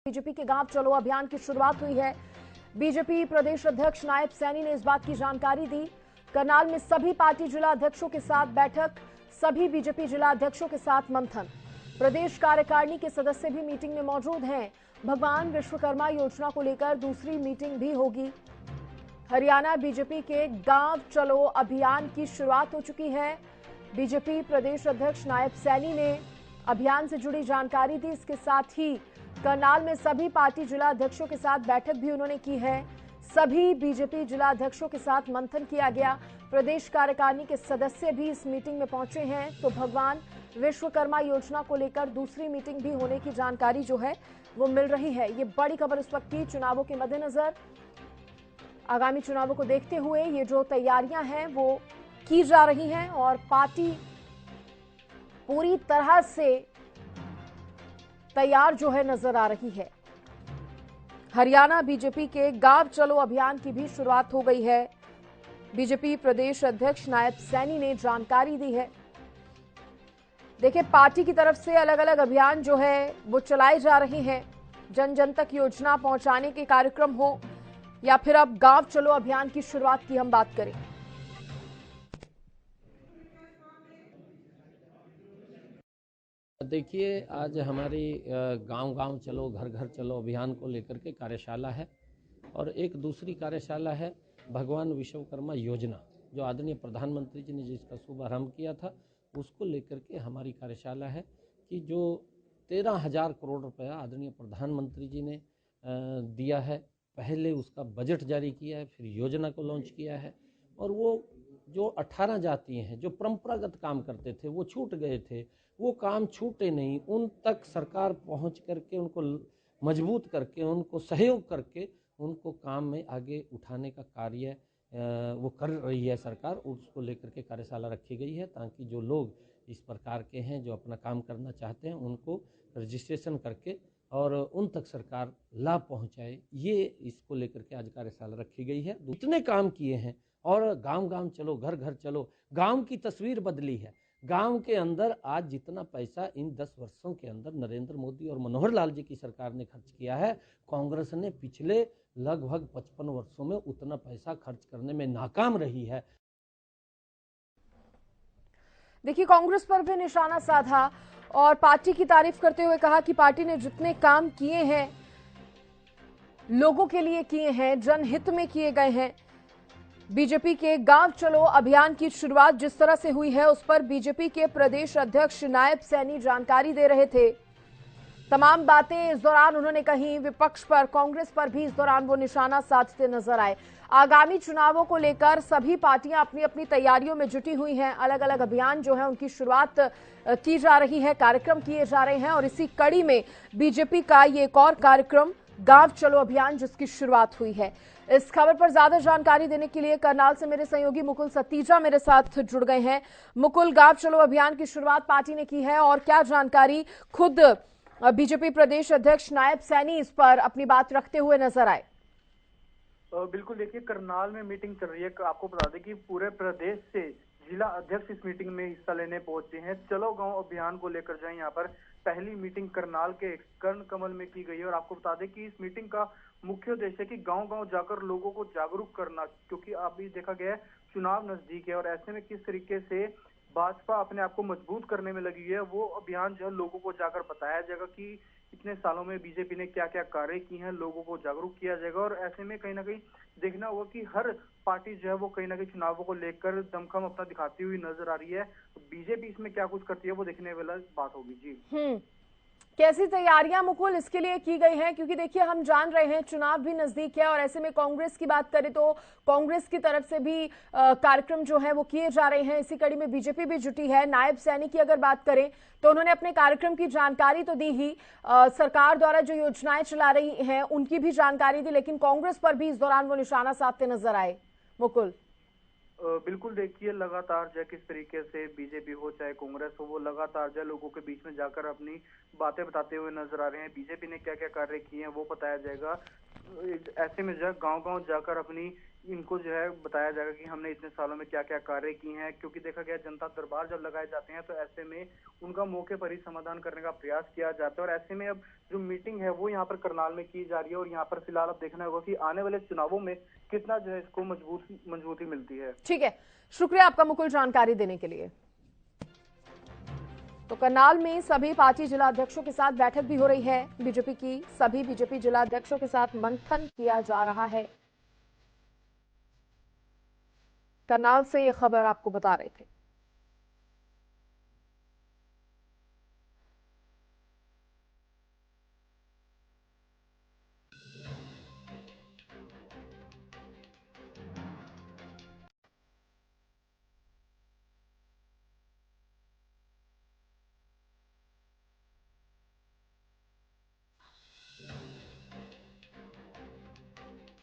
BJP के गांव चलो अभियान की शुरुआत हुई है। बीजेपी प्रदेश अध्यक्ष नायब सैनी ने इस बात की जानकारी दी। करनाल में सभी पार्टी जिला अध्यक्षों के साथ बैठक, सभी बीजेपी जिला अध्यक्षों के साथ मंथन। प्रदेश कार्यकारिणी के सदस्य भी मीटिंग में मौजूद हैं। भगवान विश्वकर्मा योजना को लेकर दूसरी मीटिंग भी होगी। हरियाणा बीजेपी के गांव चलो अभियान की शुरुआत हो चुकी है। बीजेपी प्रदेश अध्यक्ष नायब सैनी ने अभियान से जुड़ी जानकारी दी। इसके साथ ही करनाल में सभी पार्टी जिला अध्यक्षों के साथ बैठक भी उन्होंने की है। सभी बीजेपी जिला अध्यक्षों के साथ मंथन किया गया। प्रदेश कार्यकारिणी के सदस्य भी इस मीटिंग में पहुंचे हैं। तो भगवान विश्वकर्मा योजना को लेकर दूसरी मीटिंग भी होने की जानकारी जो है वो मिल रही है। ये बड़ी खबर इस वक्त की चुनावों के मद्देनजर, आगामी चुनावों को देखते हुए ये जो तैयारियां हैं वो की जा रही हैं और पार्टी पूरी तरह से तैयार जो है नजर आ रही है। हरियाणा बीजेपी के गांव चलो अभियान की भी शुरुआत हो गई है। बीजेपी प्रदेश अध्यक्ष नायब सैनी ने जानकारी दी है। देखिए, पार्टी की तरफ से अलग अलग अभियान जो है वो चलाए जा रहे हैं। जन जन तक योजना पहुंचाने के कार्यक्रम हो या फिर अब गांव चलो अभियान की शुरुआत की हम बात करें। देखिए, आज हमारी गांव गांव चलो घर घर चलो अभियान को लेकर के कार्यशाला है और एक दूसरी कार्यशाला है भगवान विश्वकर्मा योजना, जो आदरणीय प्रधानमंत्री जी ने जिसका शुभारंभ किया था, उसको लेकर के हमारी कार्यशाला है कि जो 13,000 करोड़ रुपया आदरणीय प्रधानमंत्री जी ने दिया है। पहले उसका बजट जारी किया है, फिर योजना को लॉन्च किया है और वो जो 18 जातियाँ हैं जो परंपरागत काम करते थे वो छूट गए थे, वो काम छूटे नहीं, उन तक सरकार पहुंच करके उनको मजबूत करके उनको सहयोग करके उनको काम में आगे उठाने का कार्य वो कर रही है सरकार। उसको लेकर के कार्यशाला रखी गई है ताकि जो लोग इस प्रकार के हैं जो अपना काम करना चाहते हैं उनको रजिस्ट्रेशन करके और उन तक सरकार लाभ पहुंचाए। ये इसको लेकर के आज कार्यशाला रखी गई है। इतने काम किए हैं और गांव गांव चलो घर घर चलो, गांव की तस्वीर बदली है। गांव के अंदर आज जितना पैसा इन 10 वर्षों के अंदर नरेंद्र मोदी और मनोहर लाल जी की सरकार ने खर्च किया है, कांग्रेस ने पिछले लगभग 55 वर्षों में उतना पैसा खर्च करने में नाकाम रही है। देखिए, कांग्रेस पर भी निशाना साधा और पार्टी की तारीफ करते हुए कहा कि पार्टी ने जितने काम किए हैं लोगों के लिए किए हैं, जनहित में किए गए हैं। बीजेपी के गांव चलो अभियान की शुरुआत जिस तरह से हुई है उस पर बीजेपी के प्रदेश अध्यक्ष नायब सैनी जानकारी दे रहे थे। तमाम बातें इस दौरान उन्होंने कही। विपक्ष पर, कांग्रेस पर भी इस दौरान वो निशाना साधते नजर आए। आगामी चुनावों को लेकर सभी पार्टियां अपनी अपनी तैयारियों में जुटी हुई हैं। अलग अलग अभियान जो है उनकी शुरुआत की जा रही है, कार्यक्रम किए जा रहे हैं और इसी कड़ी में बीजेपी का ये एक और कार्यक्रम गांव चलो अभियान जिसकी शुरुआत हुई है। इस खबर पर ज्यादा जानकारी देने के लिए करनाल से मेरे सहयोगी मुकुल सतीजा मेरे साथ जुड़ गए हैं। मुकुल, गांव चलो अभियान की शुरुआत पार्टी ने की है और क्या जानकारी खुद बीजेपी प्रदेश अध्यक्ष नायब सैनी इस पर अपनी बात रखते हुए नजर आए? बिल्कुल, देखिए करनाल में मीटिंग चल रही है। आपको बता दें कि पूरे प्रदेश से जिला अध्यक्ष इस मीटिंग में हिस्सा लेने पहुंचे हैं। चलो गांव अभियान को लेकर जाए, यहाँ पर पहली मीटिंग करनाल के कर्ण कमल में की गई है और आपको बता दें कि इस मीटिंग का मुख्य उद्देश्य है कि गांव गांव जाकर लोगों को जागरूक करना, क्योंकि अभी देखा गया है चुनाव नजदीक है और ऐसे में किस तरीके से भाजपा अपने आप को मजबूत करने में लगी है, वो अभियान जो है लोगों को जाकर बताया जाएगा कि इतने सालों में बीजेपी ने क्या क्या कार्य किए हैं, लोगों को जागरूक किया जाएगा। और ऐसे में कहीं ना कहीं देखना होगा कि हर पार्टी जो है वो कहीं ना कहीं चुनावों को लेकर दमखम अपना दिखाती हुई नजर आ रही है। बीजेपी इसमें क्या कुछ करती है वो देखने वाला बात होगी। जी, कैसी तैयारियां मुकुल इसके लिए की गई हैं? क्योंकि देखिए, हम जान रहे हैं चुनाव भी नजदीक है और ऐसे में कांग्रेस की बात करें तो कांग्रेस की तरफ से भी कार्यक्रम जो है वो किए जा रहे हैं। इसी कड़ी में बीजेपी भी जुटी है। नायब सैनी की अगर बात करें तो उन्होंने अपने कार्यक्रम की जानकारी तो दी ही, सरकार द्वारा जो योजनाएं चला रही हैं उनकी भी जानकारी दी, लेकिन कांग्रेस पर भी इस दौरान वो निशाना साधते नजर आए। मुकुल, बिल्कुल, देखिए लगातार जो किस तरीके से बीजेपी हो चाहे कांग्रेस हो, वो लगातार जो लोगों के बीच में जाकर अपनी बातें बताते हुए नजर आ रहे हैं। बीजेपी ने क्या क्या कार्य किए हैं वो बताया जाएगा। ऐसे में जो गांव गांव जाकर अपनी इनको जो है बताया जाएगा कि हमने इतने सालों में क्या क्या कार्य किए हैं, क्योंकि देखा गया जनता दरबार जब लगाए जाते हैं तो ऐसे में उनका मौके पर ही समाधान करने का प्रयास किया जाता है। और ऐसे में अब जो मीटिंग है वो यहाँ पर करनाल में की जा रही है और यहाँ पर फिलहाल अब देखना होगा कि आने वाले चुनावों में कितना जो है इसको मजबूती मिलती है। ठीक है, शुक्रिया आपका मुकुल जानकारी देने के लिए। तो करनाल में सभी पार्टी जिला अध्यक्षों के साथ बैठक भी हो रही है बीजेपी की। सभी बीजेपी जिला अध्यक्षों के साथ मंथन किया जा रहा है। करनाल से ये खबर आपको बता रहे थे।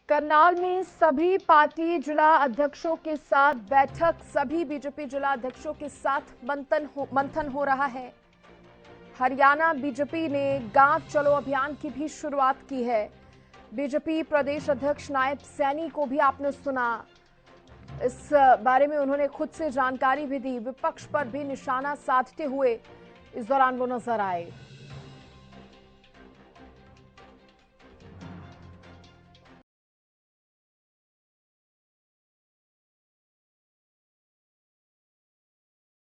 करनाल में सभी पार्टी जिला अध्यक्षों के साथ बैठक, सभी बीजेपी जिला अध्यक्षों के साथ मंथन हो रहा है। हरियाणा बीजेपी ने गांव चलो अभियान की भी शुरुआत की है। बीजेपी प्रदेश अध्यक्ष नायब सैनी को भी आपने सुना, इस बारे में उन्होंने खुद से जानकारी भी दी। विपक्ष पर भी निशाना साधते हुए इस दौरान वो नजर आए।